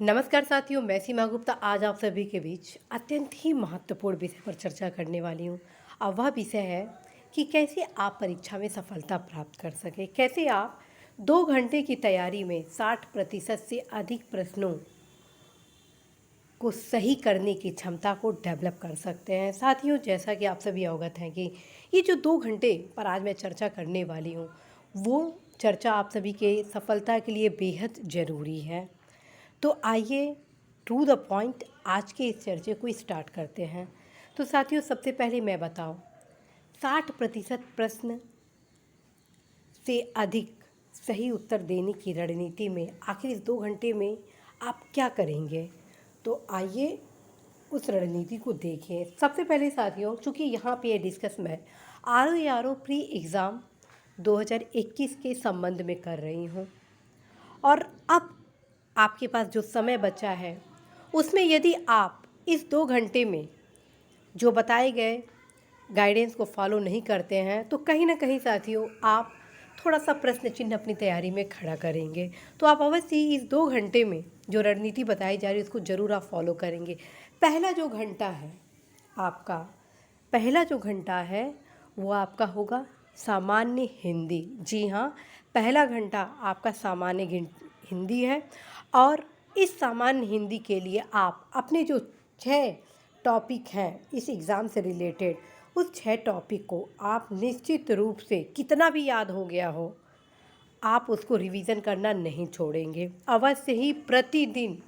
नमस्कार साथियों, मैं सीमा गुप्ता आज आप सभी के बीच अत्यंत ही महत्वपूर्ण विषय पर चर्चा करने वाली हूँ। अब वह विषय है कि कैसे आप परीक्षा में सफलता प्राप्त कर सकें, कैसे आप 2 घंटे की तैयारी में 60% से अधिक प्रश्नों को सही करने की क्षमता को डेवलप कर सकते हैं। साथियों, जैसा कि आप सभी अवगत हैं कि ये जो 2 घंटे पर आज मैं चर्चा करने वाली हूँ, वो चर्चा आप सभी के सफलता के लिए बेहद ज़रूरी है। तो आइए टू द पॉइंट आज के इस चर्चे को स्टार्ट करते हैं। तो साथियों, सबसे पहले मैं बताऊं, 60% प्रश्न से अधिक सही उत्तर देने की रणनीति में आखिर इस 2 घंटे में आप क्या करेंगे। तो आइए उस रणनीति को देखें। सबसे पहले साथियों, चूँकि यहाँ पे ये डिस्कस मैं RO प्री एग्ज़ाम 2021 के संबंध में कर रही हूँ और अब आपके पास जो समय बचा है उसमें यदि आप इस 2 घंटे में जो बताए गए गाइडेंस को फॉलो नहीं करते हैं तो कहीं ना कहीं साथियों आप थोड़ा सा प्रश्न चिन्ह अपनी तैयारी में खड़ा करेंगे। तो आप अवश्य ही इस 2 घंटे में जो रणनीति बताई जा रही है उसको ज़रूर आप फॉलो करेंगे। आपका पहला जो घंटा है वो आपका होगा सामान्य हिंदी। जी हाँ, पहला घंटा आपका सामान्य हिंदी है और इस सामान्य हिंदी के लिए आप अपने जो 6 टॉपिक हैं इस एग्ज़ाम से रिलेटेड, उस 6 टॉपिक को आप निश्चित रूप से कितना भी याद हो गया हो, आप उसको रिवीजन करना नहीं छोड़ेंगे। अवश्य ही प्रतिदिन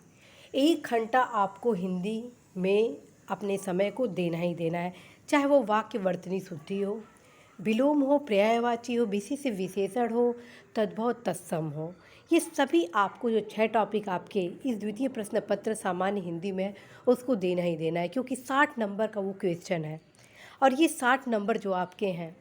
1 घंटा आपको हिंदी में अपने समय को देना ही देना है, चाहे वो वाक्य वर्तनी शुद्धि हो, विलोम हो, पर्यायवाची हो, विशेष विशेषण हो, तद्भव तत्सम हो। ये सभी आपको जो 6 टॉपिक आपके इस द्वितीय प्रश्न पत्र सामान्य हिंदी में है, उसको देना ही देना है, क्योंकि 60 नंबर का वो क्वेश्चन है और ये 60 नंबर जो आपके हैं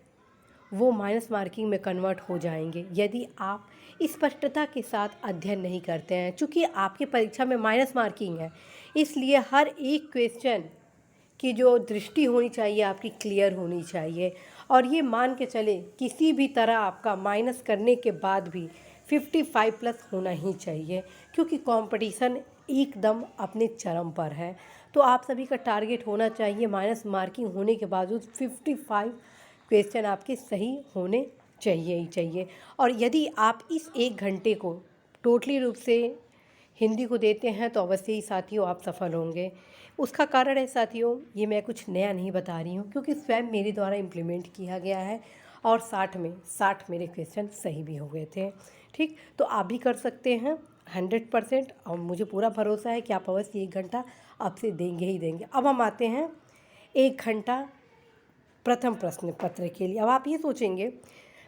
वो माइनस मार्किंग में कन्वर्ट हो जाएंगे यदि आप स्पष्टता के साथ अध्ययन नहीं करते हैं। चूँकि आपकी परीक्षा में माइनस मार्किंग है, इसलिए हर एक क्वेश्चन की जो दृष्टि होनी चाहिए आपकी क्लियर होनी चाहिए। और ये मान के चले किसी भी तरह आपका माइनस करने के बाद भी 55 प्लस होना ही चाहिए, क्योंकि कंपटीशन एकदम अपने चरम पर है। तो आप सभी का टारगेट होना चाहिए माइनस मार्किंग होने के बावजूद 55 क्वेश्चन आपके सही होने चाहिए ही चाहिए। और यदि आप इस 1 घंटे को टोटली रूप से हिंदी को देते हैं तो अवश्य ही साथियों आप सफल होंगे। उसका कारण है साथियों, ये मैं कुछ नया नहीं बता रही हूँ, क्योंकि स्वयं मेरे द्वारा इम्प्लीमेंट किया गया है और 60 में 60 मेरे क्वेश्चन सही भी हो गए थे। ठीक, तो आप भी कर सकते हैं 100%, और मुझे पूरा भरोसा है कि आप अवश्य 1 घंटा आपसे देंगे ही देंगे। अब हम आते हैं 1 घंटा प्रथम प्रश्न पत्र के लिए। अब आप ये सोचेंगे,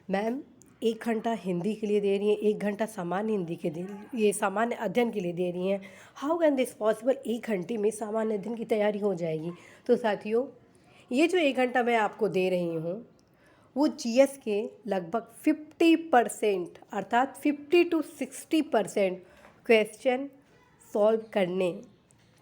मैम 1 घंटा हिंदी के लिए दे रही हैं, 1 घंटा सामान्य हिंदी के ये सामान्य अध्ययन के लिए दे रही हैं, हाउ कैन दिस पॉसिबल, 1 घंटे में सामान्य अध्ययन की तैयारी हो जाएगी। तो साथियों, ये जो 1 घंटा मैं आपको दे रही हूँ वो जीएस के लगभग 50% अर्थात 50 to 60% क्वेश्चन सॉल्व करने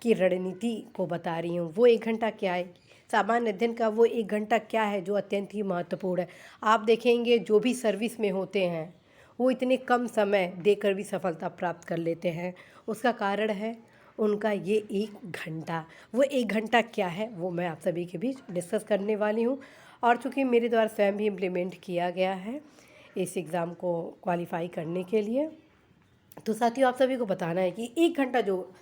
की रणनीति को बता रही हूँ। वो 1 घंटा क्या है, सामान्य अध्ययन का वो 1 घंटा क्या है जो अत्यंत ही महत्वपूर्ण है। आप देखेंगे जो भी सर्विस में होते हैं वो इतने कम समय देकर भी सफलता प्राप्त कर लेते हैं। उसका कारण है उनका ये 1 घंटा। वो 1 घंटा क्या है वो मैं आप सभी के बीच डिस्कस करने वाली हूँ। और चूँकि मेरे द्वारा स्वयं भी इम्प्लीमेंट किया गया है इस एग्ज़ाम को क्वालिफाई करने के लिए, तो साथियों आप सभी को बताना है कि 1 घंटा जो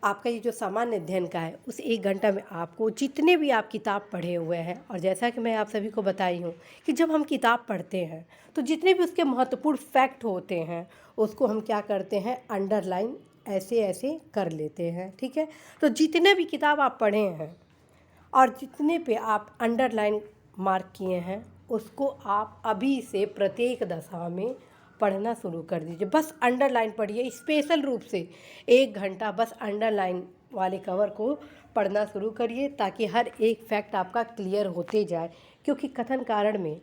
आपका ये जो सामान्य अध्ययन का है उस 1 घंटा में आपको जितने भी आप किताब पढ़े हुए हैं, और जैसा कि मैं आप सभी को बताई हूँ कि जब हम किताब पढ़ते हैं तो जितने भी उसके महत्वपूर्ण फैक्ट होते हैं उसको हम क्या करते हैं, अंडरलाइन ऐसे ऐसे कर लेते हैं। ठीक है, तो जितने भी किताब आप पढ़े हैं और जितने पे आप अंडरलाइन मार्क किए हैं उसको आप अभी से प्रत्येक दशा में पढ़ना शुरू कर दीजिए। बस अंडरलाइन पढ़िए, स्पेशल रूप से 1 घंटा बस अंडरलाइन वाले कवर को पढ़ना शुरू करिए ताकि हर एक फैक्ट आपका क्लियर होते जाए। क्योंकि कथन कारण में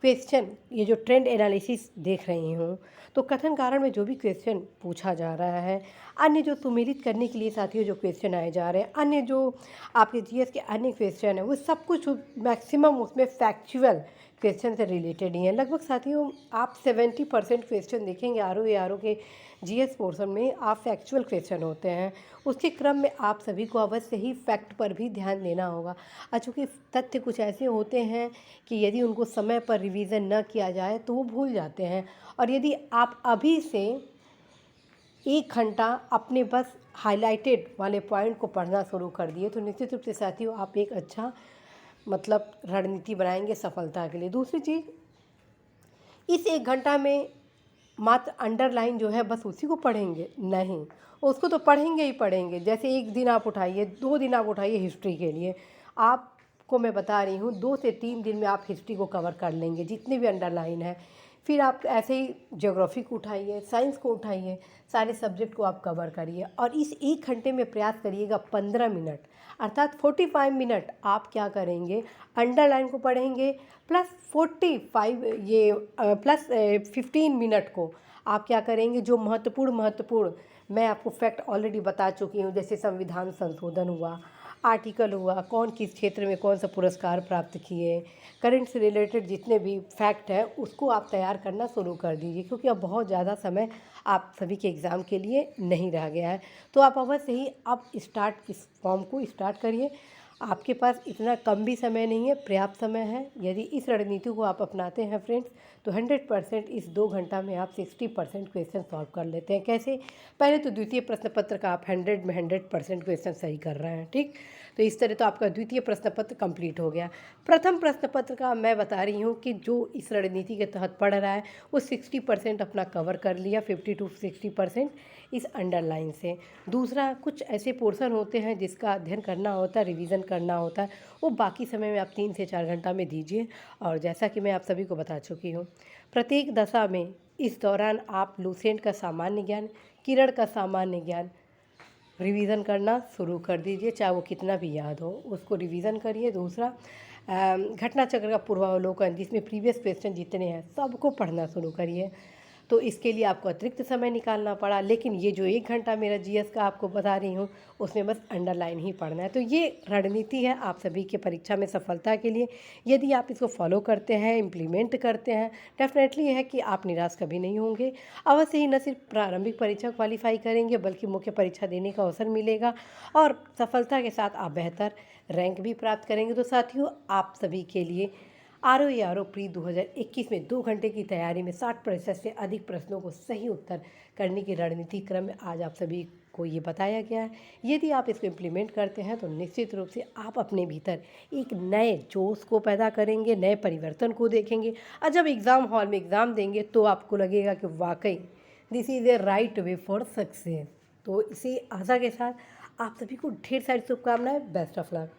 क्वेश्चन, ये जो ट्रेंड एनालिसिस देख रही हूँ, तो कथन कारण में जो भी क्वेश्चन पूछा जा रहा है, अन्य जो सुमेलित करने के लिए साथियों जो क्वेश्चन आए जा रहे हैं, अन्य जो आपके जीएस के अन्य क्वेश्चन हैं, वो सब कुछ मैक्सिमम उसमें फैक्चुअल क्वेश्चन से रिलेटेड ही हैं। लगभग साथियों आप 70% क्वेश्चन देखेंगे आर के जीएस पोर्शन में आप फैक्चुअल क्वेश्चन होते हैं, उसके क्रम में आप सभी को अवश्य ही फैक्ट पर भी ध्यान देना होगा। चूँकि तथ्य कुछ ऐसे होते हैं कि यदि उनको समय पर रिवीजन न किया जाए तो वो भूल जाते हैं, और यदि आप अभी से 1 घंटा अपने बस हाइलाइटेड वाले पॉइंट को पढ़ना शुरू कर दिए तो निश्चित रूप से साथियों आप एक अच्छा मतलब रणनीति बनाएंगे सफलता के लिए। दूसरी चीज़, इस 1 घंटा में मात्र अंडरलाइन जो है बस उसी को पढ़ेंगे नहीं, उसको तो पढ़ेंगे ही पढ़ेंगे। जैसे एक दिन आप उठाइए, 2 दिन आप उठाइए हिस्ट्री के लिए, आपको मैं बता रही हूँ 2 से 3 दिन में आप हिस्ट्री को कवर कर लेंगे जितने भी अंडरलाइन है। फिर आप ऐसे ही ज्योग्राफी को उठाइए, साइंस को उठाइए, सारे सब्जेक्ट को आप कवर करिए और इस 1 घंटे में प्रयास करिएगा 15 मिनट अर्थात 45 मिनट आप क्या करेंगे, अंडरलाइन को पढ़ेंगे, प्लस 45 ये प्लस 15 मिनट को आप क्या करेंगे, जो महत्वपूर्ण मैं आपको फैक्ट ऑलरेडी बता चुकी हूँ, जैसे संविधान संशोधन हुआ, आर्टिकल हुआ, कौन किस क्षेत्र में कौन सा पुरस्कार प्राप्त किए, करंट से रिलेटेड जितने भी फैक्ट हैं उसको आप तैयार करना शुरू कर दीजिए, क्योंकि अब बहुत ज़्यादा समय आप सभी के एग्ज़ाम के लिए नहीं रह गया है। तो आप अवश्य ही अब इस फॉर्म को स्टार्ट करिए। आपके पास इतना कम भी समय नहीं है, पर्याप्त समय है। यदि इस रणनीति को आप अपनाते हैं फ्रेंड्स तो 100% इस 2 घंटा में आप 60% क्वेश्चन सॉल्व कर लेते हैं। कैसे? पहले तो द्वितीय प्रश्न पत्र का आप 100 में 100% क्वेश्चन सही कर रहे हैं, ठीक। तो इस तरह तो आपका द्वितीय प्रश्न पत्र कंप्लीट हो गया। प्रथम प्रश्न पत्र का मैं बता रही हूँ कि जो इस रणनीति के तहत पढ़ रहा है वो 60% अपना कवर कर लिया, 50 to 60% इस अंडरलाइन से। दूसरा, कुछ ऐसे पोर्शन होते हैं जिसका अध्ययन करना होता है, रिवीजन करना होता है, वो बाकी समय में आप 3 से 4 घंटा में दीजिए। और जैसा कि मैं आप सभी को बता चुकी हूँ, प्रत्येक दशा में इस दौरान आप लूसेंट का सामान्य ज्ञान, किरण का सामान्य ज्ञान रिवीजन करना शुरू कर दीजिए, चाहे वो कितना भी याद हो उसको रिवीजन करिए। दूसरा, घटना चक्र का पूर्वावलोकन, जिसमें प्रीवियस क्वेश्चन जितने हैं सबको पढ़ना शुरू करिए। तो इसके लिए आपको अतिरिक्त समय निकालना पड़ा, लेकिन ये जो 1 घंटा मेरा जीएस का आपको बता रही हूँ उसमें बस अंडरलाइन ही पढ़ना है। तो ये रणनीति है आप सभी के परीक्षा में सफलता के लिए। यदि आप इसको फॉलो करते हैं, इम्प्लीमेंट करते हैं, डेफिनेटली है कि आप निराश कभी नहीं होंगे। अवश्य ही न सिर्फ प्रारंभिक परीक्षा क्वालिफाई करेंगे बल्कि मुख्य परीक्षा देने का अवसर मिलेगा और सफलता के साथ आप बेहतर रैंक भी प्राप्त करेंगे। तो साथियों, आप सभी के लिए आरओ प्री 2021 में 2 घंटे की तैयारी में 60% से अधिक प्रश्नों को सही उत्तर करने की रणनीति क्रम में आज आप सभी को ये बताया गया है। यदि आप इसको इम्प्लीमेंट करते हैं तो निश्चित रूप से आप अपने भीतर एक नए जोश को पैदा करेंगे, नए परिवर्तन को देखेंगे, और जब एग्ज़ाम हॉल में एग्ज़ाम देंगे तो आपको लगेगा कि वाकई this is a right way for success. तो इसी आशा के साथ आप सभी को ढेर सारी शुभकामनाएं। Best of luck.